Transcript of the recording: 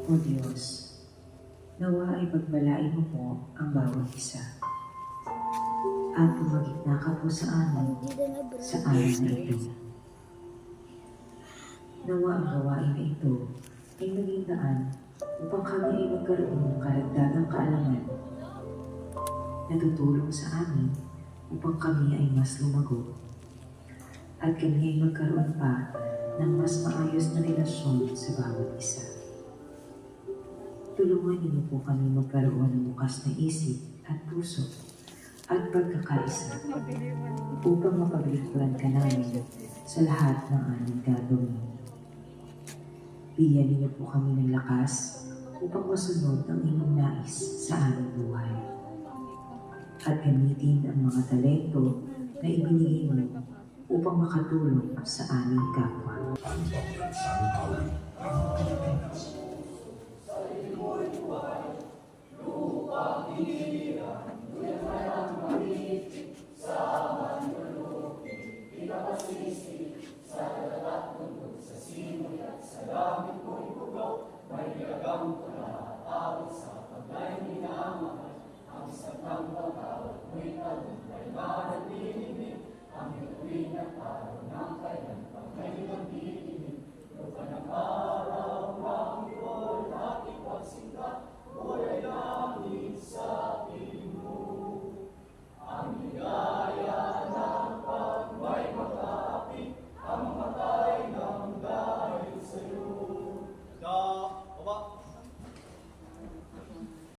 O Diyos, nawa ay pagbalain mo po ang bawat isa. At pumagitna ka po sa amin sa araw na ito. Nawa ang gawain na ito ay maging daan upang kami ay magkaroon ng karagdagang kaalaman na tutulong sa amin upang kami ay mas lumago at kami ay magkaroon pa ng mas maayos na relasyon sa bawat isa. Tulungan niyo po kami magkaroon ng bukas na isip at puso at pagkakaisa upang mapaglingkuran ka namin sa lahat ng aming gagawin. Bigyan niyo po kami ng lakas upang masunod ang inyong nais sa aming buhay. At gamitin ang mga talento na ibinigay mo upang makatulong sa aming kapwa. Ang pambansang awit ng Pilipinas. Araw ng Lord, ating pagsinta, buhay na